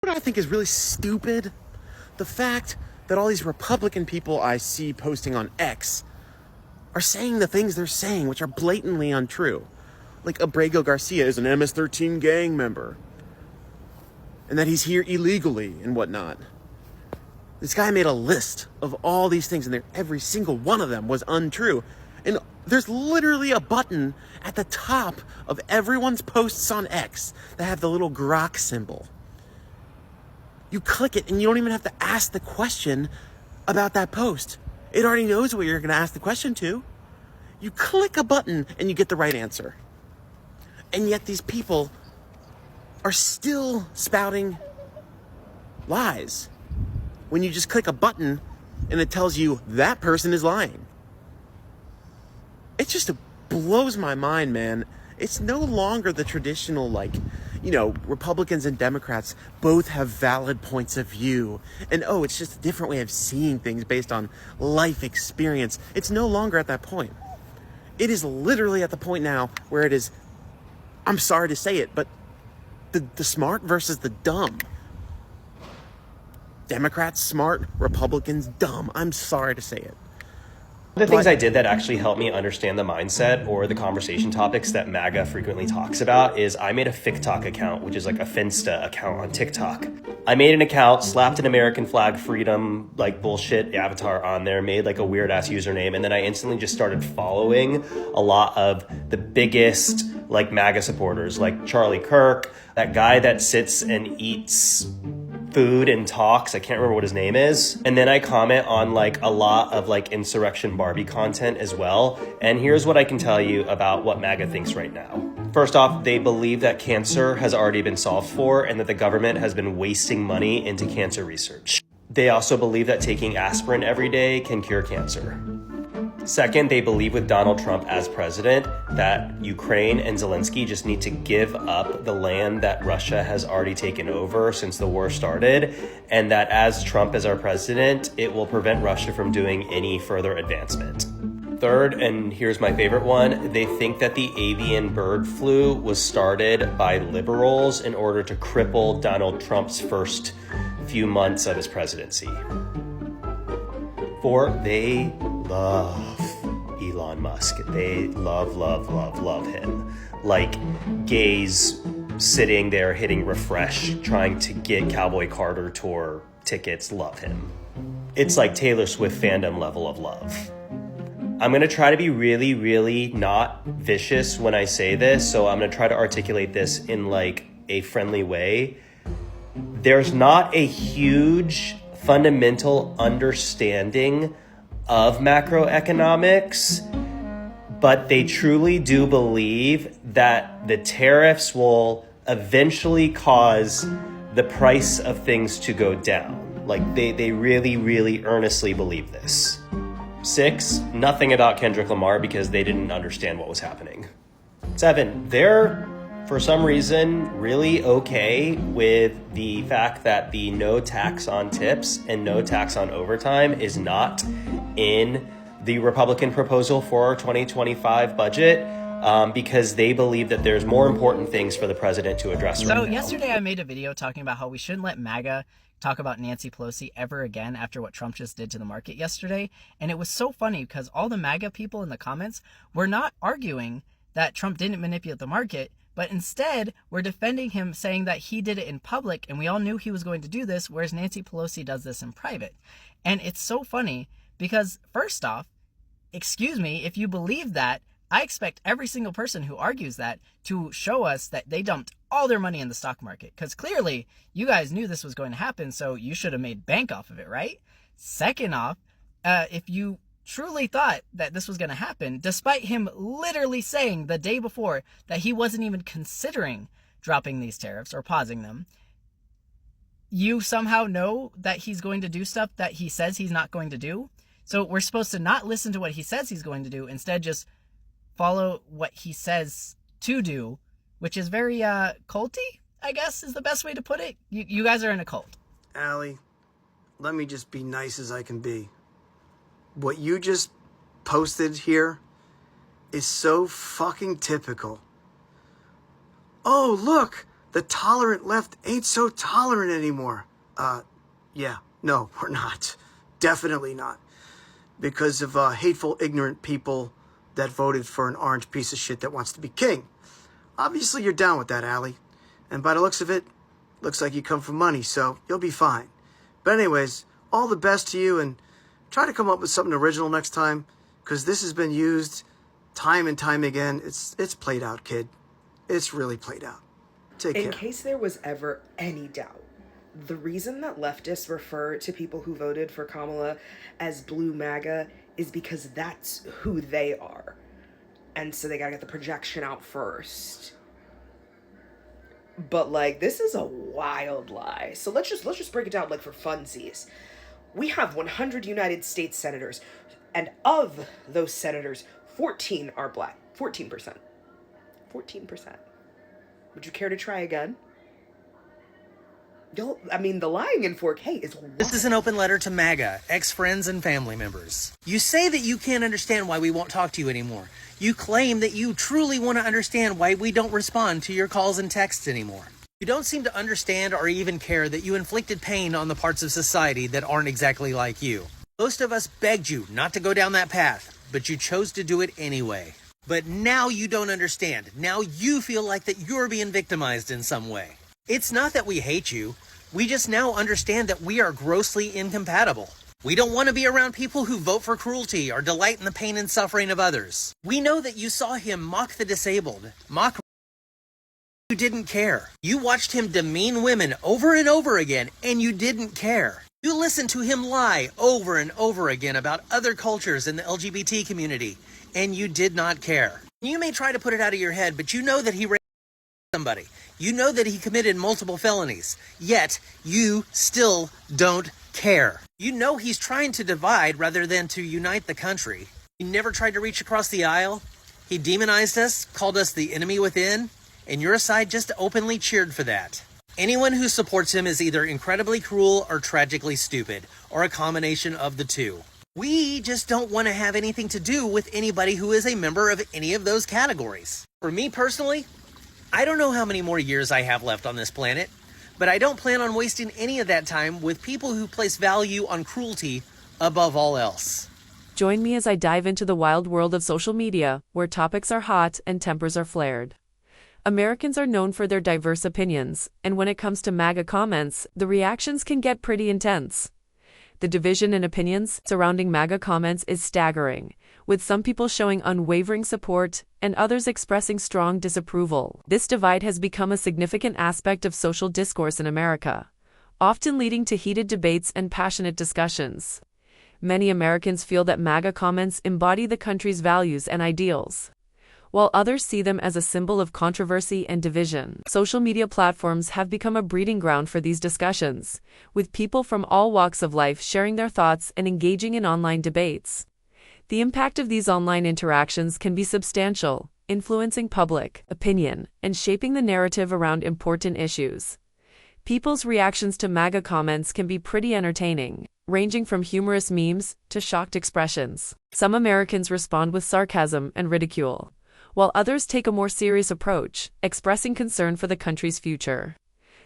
What I think is really stupid, the fact that all these Republican people I see posting on X are saying the things they're saying, which are blatantly untrue. Like Abrego Garcia is an MS-13 gang member, and that he's here illegally and whatnot. This guy made a list of all these things, and every single one of them was untrue. And there's literally a button at the top of everyone's posts on X that have the little grok symbol. You click it, and you don't even have to ask the question about that post. It already knows what you're going to ask the question to. You click a button, and you get the right answer. And yet these people are still spouting lies when you just click a button and it tells you that person is lying. It just blows my mind, man. It's no longer the traditional, Republicans and Democrats both have valid points of view. And, it's just a different way of seeing things based on life experience. It's no longer at that point. It is literally at the point now where it is, I'm sorry to say it, but the smart versus the dumb. Democrats smart, Republicans dumb. I'm sorry to say it. One of the things I did that actually helped me understand the mindset or the conversation topics that MAGA frequently talks about is I made a FicTok account, which is like a Finsta account on TikTok. I made an account, slapped an American flag freedom, bullshit avatar on there, made a weird ass username, and then I instantly just started following a lot of the biggest MAGA supporters, like Charlie Kirk, that guy that sits and eats food and talks. I can't remember what his name is. And then I comment on a lot of Insurrection Barbie content as well. And here's what I can tell you about what MAGA thinks right now. First off, they believe that cancer has already been solved for and that the government has been wasting money into cancer research. They also believe that taking aspirin every day can cure cancer. Second, they believe with Donald Trump as president that Ukraine and Zelensky just need to give up the land that Russia has already taken over since the war started, and that as Trump is our president, it will prevent Russia from doing any further advancement. Third, and here's my favorite one, they think that the avian bird flu was started by liberals in order to cripple Donald Trump's first few months of his presidency. Four, they love Elon Musk. They love him. Like gays sitting there hitting refresh, trying to get Cowboy Carter tour tickets, love him. It's like Taylor Swift fandom level of love. I'm going to try to be really, really not vicious when I say this, so I'm going to try to articulate this in a friendly way. There's not a huge fundamental understanding of macroeconomics, but they truly do believe that the tariffs will eventually cause the price of things to go down. They really, really earnestly believe this. 6, nothing about Kendrick Lamar because they didn't understand what was happening. 7, they're, for some reason, really okay with the fact that the no tax on tips and no tax on overtime is not in the Republican proposal for our 2025 budget because they believe that there's more important things for the president to address right now. So yesterday I made a video talking about how we shouldn't let MAGA talk about Nancy Pelosi ever again after what Trump just did to the market yesterday. And it was so funny because all the MAGA people in the comments were not arguing that Trump didn't manipulate the market, but instead we're defending him, saying that he did it in public and we all knew he was going to do this, whereas Nancy Pelosi does this in private. And it's so funny because, first off, excuse me, if you believe that, I expect every single person who argues that to show us that they dumped all their money in the stock market, because clearly you guys knew this was going to happen, so you should have made bank off of it, right? Second off, if you truly thought that this was going to happen, despite him literally saying the day before that he wasn't even considering dropping these tariffs or pausing them, you somehow know that he's going to do stuff that he says he's not going to do. So we're supposed to not listen to what he says he's going to do, instead just follow what he says to do, which is very culty, I guess is the best way to put it. You guys are in a cult. Allie, let me just be nice as I can be. What you just posted here is so fucking typical. Oh, look, The tolerant left ain't so tolerant anymore. Yeah, no, we're not. Definitely not. Because of hateful, ignorant people that voted for an orange piece of shit that wants to be king. Obviously, you're down with that, Allie. And by the looks of it, looks like you come from money, so you'll be fine. But anyways, all the best to you, and try to come up with something original next time, because this has been used time and time again. It's played out, kid. It's really played out. Take care. In case there was ever any doubt, the reason that leftists refer to people who voted for Kamala as blue MAGA is because that's who they are. And so they gotta get the projection out first. But like, this is a wild lie. So let's just break it down like for funsies. We have 100 United States senators, and of those senators, 14 are black. 14%. 14%. Would you care to try again? The lying in 4K is wild. This is an open letter to MAGA, ex-friends and family members. You say that you can't understand why we won't talk to you anymore. You claim that you truly want to understand why we don't respond to your calls and texts anymore. You don't seem to understand or even care that you inflicted pain on the parts of society that aren't exactly like you. Most of us begged you not to go down that path, but you chose to do it anyway. But now you don't understand. Now you feel like that you're being victimized in some way. It's not that we hate you. We just now understand that we are grossly incompatible. We don't want to be around people who vote for cruelty or delight in the pain and suffering of others. We know that you saw him mock the disabled, mock you didn't care. You watched him demean women over and over again, and you didn't care. You listened to him lie over and over again about other cultures in the LGBT community, and you did not care. You may try to put it out of your head, but you know that he raped somebody. You know that he committed multiple felonies, yet you still don't care. You know he's trying to divide rather than to unite the country. He never tried to reach across the aisle. He demonized us, called us the enemy within, and your side just openly cheered for that. Anyone who supports him is either incredibly cruel or tragically stupid, or a combination of the two. We just don't want to have anything to do with anybody who is a member of any of those categories. For me personally, I don't know how many more years I have left on this planet, but I don't plan on wasting any of that time with people who place value on cruelty above all else. Join me as I dive into the wild world of social media, where topics are hot and tempers are flared. Americans are known for their diverse opinions, and when it comes to MAGA comments, the reactions can get pretty intense. The division in opinions surrounding MAGA comments is staggering, with some people showing unwavering support and others expressing strong disapproval. This divide has become a significant aspect of social discourse in America, often leading to heated debates and passionate discussions. Many Americans feel that MAGA comments embody the country's values and ideals, while others see them as a symbol of controversy and division. Social media platforms have become a breeding ground for these discussions, with people from all walks of life sharing their thoughts and engaging in online debates. The impact of these online interactions can be substantial, influencing public opinion and shaping the narrative around important issues. People's reactions to MAGA comments can be pretty entertaining, ranging from humorous memes to shocked expressions. Some Americans respond with sarcasm and ridicule, while others take a more serious approach, expressing concern for the country's future.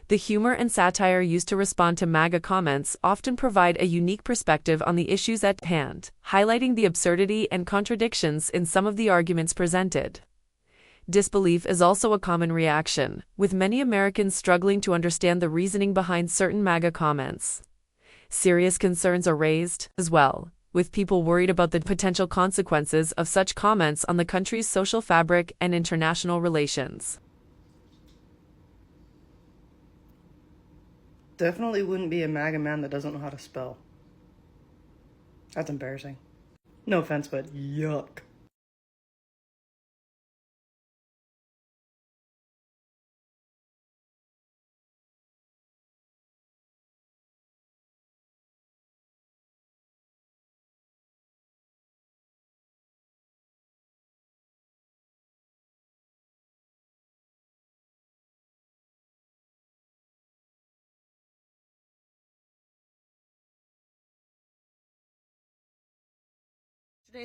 The humor and satire used to respond to MAGA comments often provide a unique perspective on the issues at hand, highlighting the absurdity and contradictions in some of the arguments presented. Disbelief is also a common reaction, with many Americans struggling to understand the reasoning behind certain MAGA comments. Serious concerns are raised, as well, with people worried about the potential consequences of such comments on the country's social fabric and international relations. Definitely wouldn't be a MAGA man that doesn't know how to spell. That's embarrassing. No offense, but yuck.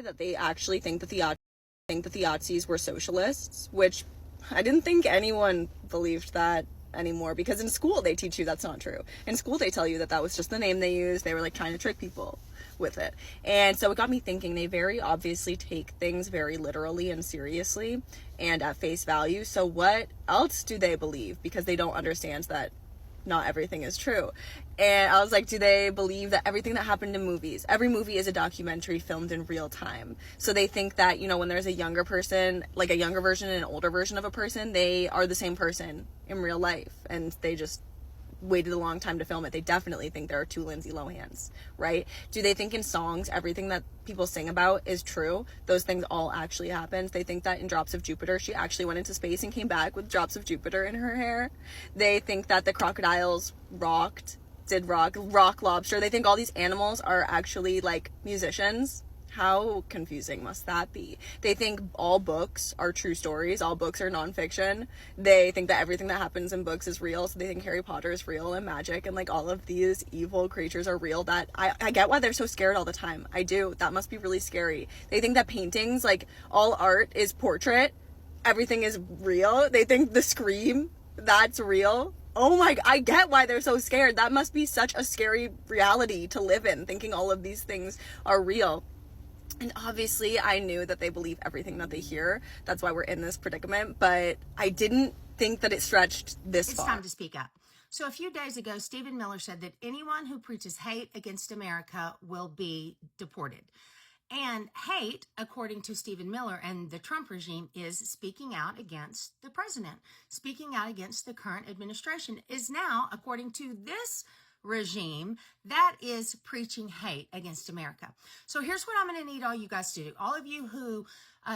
That they actually think that the Nazis were socialists, which I didn't think anyone believed that anymore, because in school they teach you that's not true. In school they tell you that that was just the name they used. They were like trying to trick people with it. And so it got me thinking, they very obviously take things very literally and seriously and at face value. So what else do they believe? Because they don't understand that not everything is true. And I was like, do they believe that everything that happened in movies, every movie is a documentary filmed in real time? So they think that, you know, when there's a younger person, like a younger version and an older version of a person, they are the same person in real life, and they just waited a long time to film it. They definitely think there are two Lindsay Lohans, right? Do they think in songs everything that people sing about is true? Those things all actually happened. They think that in Drops of Jupiter she actually went into space and came back with drops of Jupiter in her hair. They think that the crocodiles did rock lobster. They think all these animals are actually like musicians. How confusing must that be? They think all books are true stories. All books are nonfiction. They think that everything that happens in books is real. So they think Harry Potter is real and magic and like all of these evil creatures are real. That I get why they're so scared all the time. I do. That must be really scary. They think that paintings, like all art is portrait. Everything is real. They think the Scream, that's real. Oh my, I get why they're so scared. That must be such a scary reality to live in, thinking all of these things are real. And obviously I knew that they believe everything that they hear. That's why we're in this predicament. But I didn't think that it stretched this far. It's time to speak up. So a few days ago, Stephen Miller said that anyone who preaches hate against America will be deported. And hate, according to Stephen Miller and the Trump regime, is speaking out against the president. Speaking out against the current administration is now, according to this regime, that is preaching hate against America. So here's what I'm going to need all you guys to do. All of you who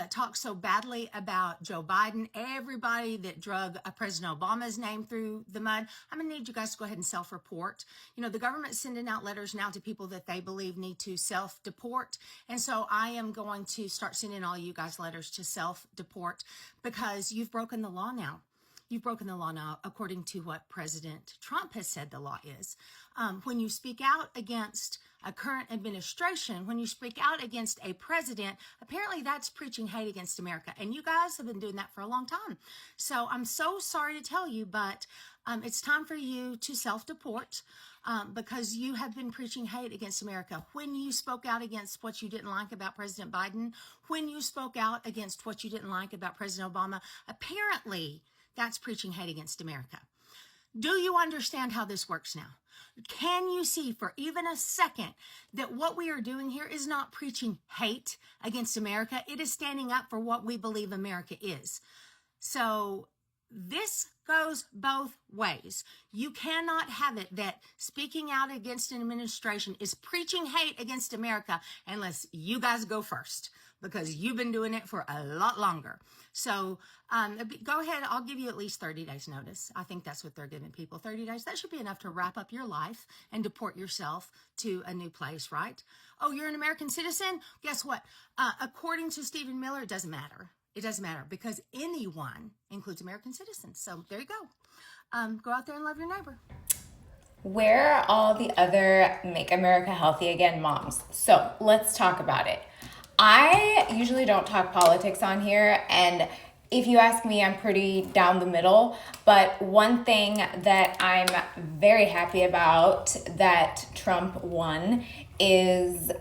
talk so badly about Joe Biden, everybody that drug President Obama's name through the mud, I'm going to need you guys to go ahead and self-report. You know, the government's sending out letters now to people that they believe need to self-deport. And so I am going to start sending all you guys letters to self-deport, because you've broken the law now. You've broken the law now, according to what President Trump has said the law is. When you speak out against a current administration, when you speak out against a president, apparently that's preaching hate against America. And you guys have been doing that for a long time. So I'm so sorry to tell you, but it's time for you to self-deport. Because you have been preaching hate against America. When you spoke out against what you didn't like about President Biden, when you spoke out against what you didn't like about President Obama, apparently that's preaching hate against America. Do you understand how this works now? Can you see for even a second that what we are doing here is not preaching hate against America? It is standing up for what we believe America is. So this goes both ways. You cannot have it that speaking out against an administration is preaching hate against America unless you guys go first, because you've been doing it for a lot longer. So go ahead. I'll give you at least 30 days notice. I think that's what they're giving people, 30 days. That should be enough to wrap up your life and deport yourself to a new place, right? Oh, you're an American citizen? Guess what? According to Stephen Miller, it doesn't matter. It doesn't matter, because anyone includes American citizens. So there you go. Go out there and love your neighbor. Where are all the other Make America Healthy Again moms? So let's talk about it. I usually don't talk politics on here, and if you ask me, I'm pretty down the middle. But one thing that I'm very happy about that Trump won is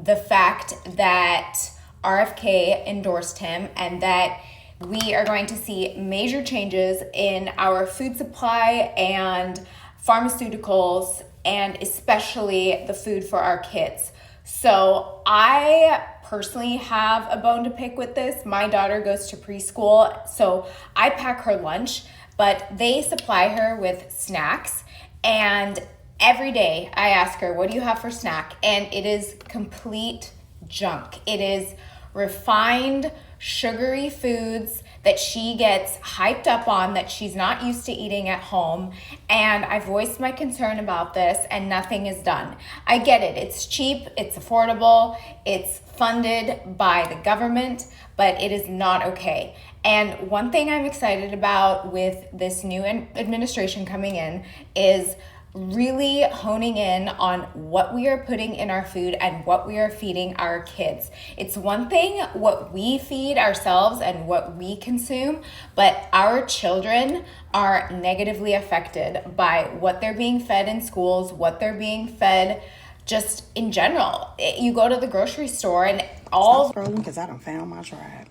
the fact that RFK endorsed him, and that we are going to see major changes in our food supply and pharmaceuticals, and especially the food for our kids. So I personally have a bone to pick with this. My daughter goes to preschool, so I pack her lunch, but they supply her with snacks, and every day I ask her, what do you have for snack? And it is complete junk. It is refined, sugary foods that she gets hyped up on, that she's not used to eating at home. And I voiced my concern about this, and nothing is done. I get it. It's cheap, it's affordable, it's funded by the government, but it is not okay. And one thing I'm excited about with this new administration coming in is really honing in on what we are putting in our food and what we are feeding our kids. It's one thing what we feed ourselves and what we consume, but our children are negatively affected by what they're being fed in schools, what they're being fed just in general. You go to the grocery store and all... Stop scrolling because I done found my tribe.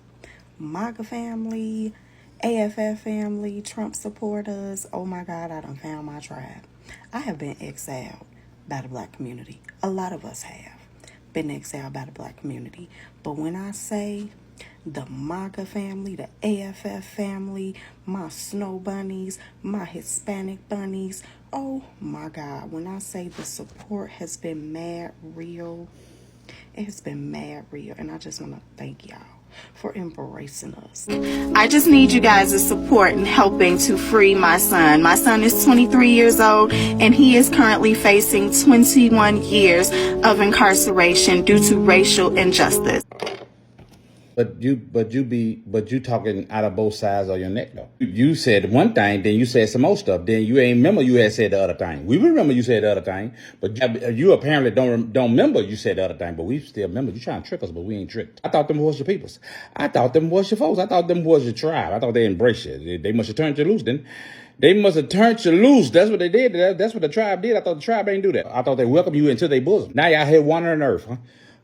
MAGA family, AFF family, Trump supporters. Oh my God, I done found my tribe. I have been exiled by the Black community. A lot of us have been exiled by the Black community. But when I say the MAGA family, the AFF family, my snow bunnies, my Hispanic bunnies, oh my God, when I say the support has been mad real, it has been mad real. And I just want to thank y'all for embracing us. I just need you guys' support in helping to free my son. My son is 23 years old and he is currently facing 21 years of incarceration due to racial injustice. But you talking out of both sides of your neck though. You said one thing, then you said some more stuff. Then you ain't remember you had said the other thing. We remember you said the other thing, but you apparently don't remember you said the other thing. But we still remember. You trying to trick us, but we ain't tricked. I thought them was your peoples. I thought them was your folks. I thought them was your tribe. I thought they embraced you. They must have turned you loose then. They must have turned you loose. That's what they did. That's what the tribe did. I thought the tribe ain't do that. I thought they welcomed you into their bosom. Now y'all here wandering earth, huh?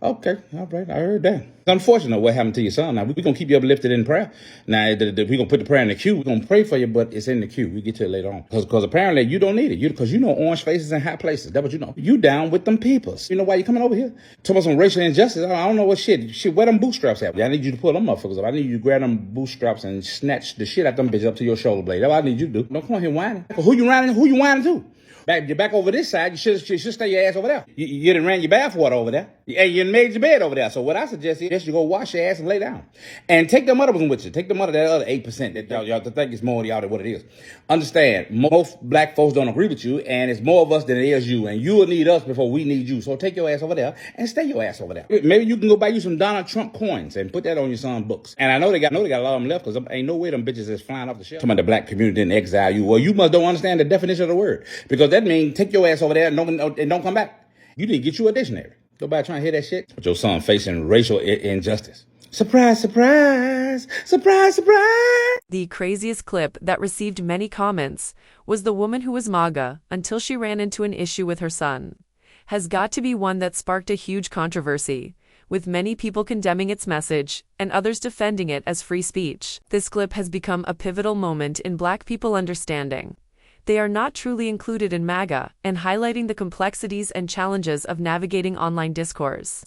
Okay, all right, I heard that. It's unfortunate what happened to your son. Now, we're going to keep you uplifted in prayer. Now, we're going to put the prayer in the queue. We're going to pray for you, but it's in the queue. We get to it later on. Because apparently you don't need it. Because you know orange faces in high places. That's what you know. You down with them peoples. You know why you coming over here? Talking about some racial injustice. I don't know what shit. Shit, where them bootstraps at? I need you to pull them motherfuckers up. I need you to grab them bootstraps and snatch the shit out them bitches up to your shoulder blade. That's what I need you to do. Don't come on here whining. Who you whining to? You're back over this side. You should stay your ass over there. You done ran your bathwater over there. And you made your bed over there. So what I suggest is you go wash your ass and lay down. And take them other ones with you. Take them that other 8% that y'all think is more y'all than what it is. Understand, most black folks don't agree with you, and it's more of us than it is you. And you will need us before we need you. So take your ass over there and stay your ass over there. Maybe you can go buy you some Donald Trump coins and put that on your son's books. And I know they got a lot of them left because ain't no way them bitches is flying off the shelf. Some of the black community didn't exile you. Well, you must don't understand the definition of the word. Because that means take your ass over there and don't come back. You didn't get you a dictionary. Nobody trying to hear that shit. But your son facing racial injustice. Surprise, surprise, surprise, surprise. The craziest clip that received many comments was the woman who was MAGA until she ran into an issue with her son. Has got to be one that sparked a huge controversy, with many people condemning its message and others defending it as free speech. This clip has become a pivotal moment in Black people understanding they are not truly included in MAGA and highlighting the complexities and challenges of navigating online discourse.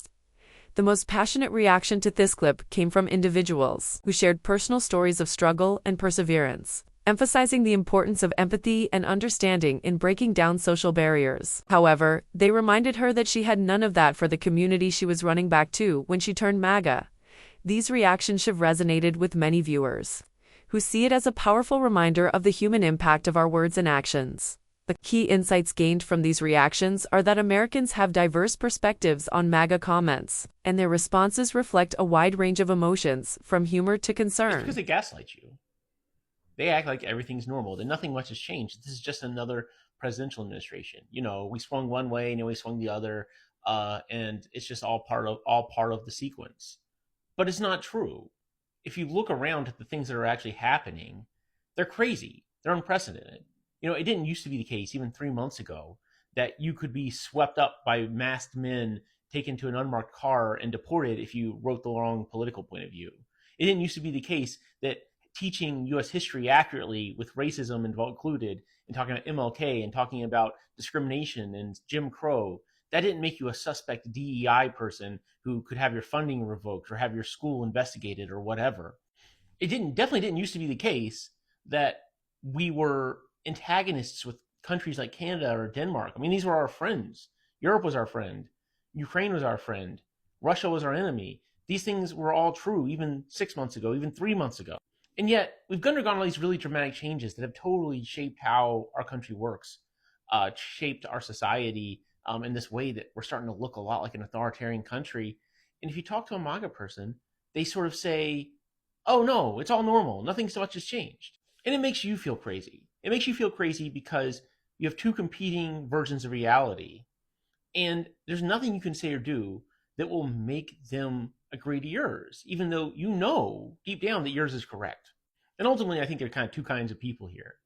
The most passionate reaction to this clip came from individuals who shared personal stories of struggle and perseverance, emphasizing the importance of empathy and understanding in breaking down social barriers. However, they reminded her that she had none of that for the community she was running back to when she turned MAGA. These reactions have resonated with many viewers, who see it as a powerful reminder of the human impact of our words and actions. The key insights gained from these reactions are that Americans have diverse perspectives on MAGA comments, and their responses reflect a wide range of emotions, from humor to concern. It's because they gaslight you. They act like everything's normal, that nothing much has changed. This is just another presidential administration. You know, we swung one way and then we swung the other, and it's just all part of the sequence. But it's not true. If you look around at the things that are actually happening, they're crazy. They're unprecedented. You know, it didn't used to be the case even 3 months ago that you could be swept up by masked men, taken to an unmarked car and deported if you wrote the wrong political point of view. It didn't used to be the case that teaching U.S. history accurately with racism included and talking about MLK and talking about discrimination and Jim Crow, that didn't make you a suspect DEI person who could have your funding revoked or have your school investigated or whatever. It definitely didn't used to be the case that we were antagonists with countries like Canada or Denmark. I mean, these were our friends. Europe was our friend. Ukraine was our friend. Russia was our enemy. These things were all true even 6 months ago, even 3 months ago. And yet we've undergone all these really dramatic changes that have totally shaped how our country works, shaped our society in this way that we're starting to look a lot like an authoritarian country. And if you talk to a MAGA person, they sort of say, oh no, it's all normal. Nothing so much has changed. And it makes you feel crazy. It makes you feel crazy because You have two competing versions of reality. And there's nothing you can say or do that will make them agree to yours, even though you know deep down that yours is correct. And ultimately, I think there are kind of two kinds of people here.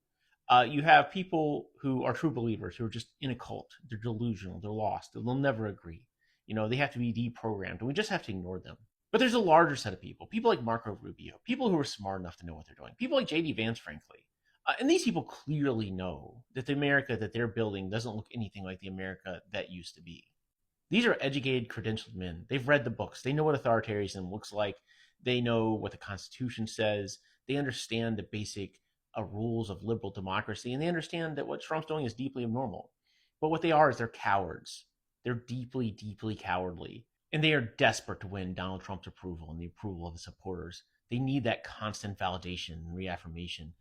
You have people who are true believers, who are just in a cult. They're delusional. They're lost. They'll never agree. They have to be deprogrammed, and we just have to ignore them. But there's a larger set of people like Marco Rubio, people who are smart enough to know what they're doing, people like J.D. Vance, frankly. And these people clearly know that the America that they're building doesn't look anything like the America that used to be. These are educated, credentialed men. They've read the books. They know what authoritarianism looks like. They know what the Constitution says. They understand the basic rules of liberal democracy, and they understand that what Trump's doing is deeply abnormal. But what they are is they're cowards. They're deeply, deeply cowardly. And they are desperate to win Donald Trump's approval and the approval of his supporters. They need that constant validation and reaffirmation.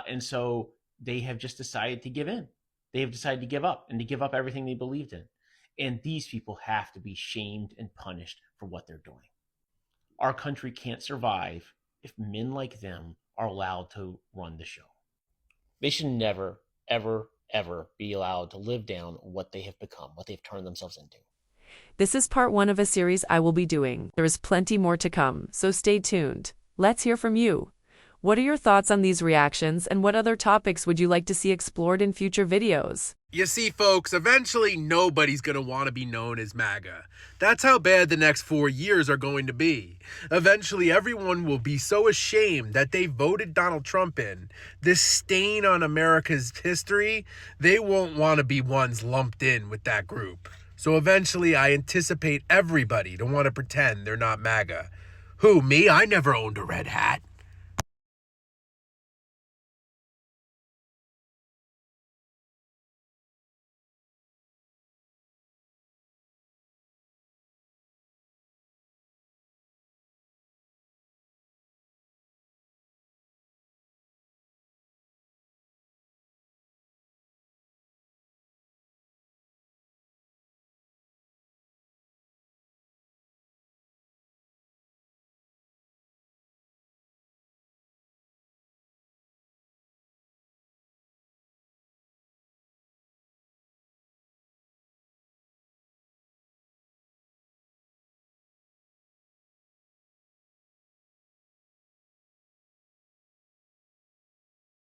And so they have just decided to give in. They have decided to give up, and to give up everything they believed in. And these people have to be shamed and punished for what they're doing. Our country can't survive if men like them are allowed to run the show. They should never, ever, ever be allowed to live down what they have become, what they've turned themselves into. This is part 1 of a series I will be doing. There is plenty more to come, so stay tuned. Let's hear from you. What are your thoughts on these reactions, and what other topics would you like to see explored in future videos? You see, folks, eventually nobody's going to want to be known as MAGA. That's how bad the next 4 years are going to be. Eventually, everyone will be so ashamed that they voted Donald Trump in, this stain on America's history, they won't want to be ones lumped in with that group. So eventually, I anticipate everybody to want to pretend they're not MAGA. Who, me? I never owned a red hat.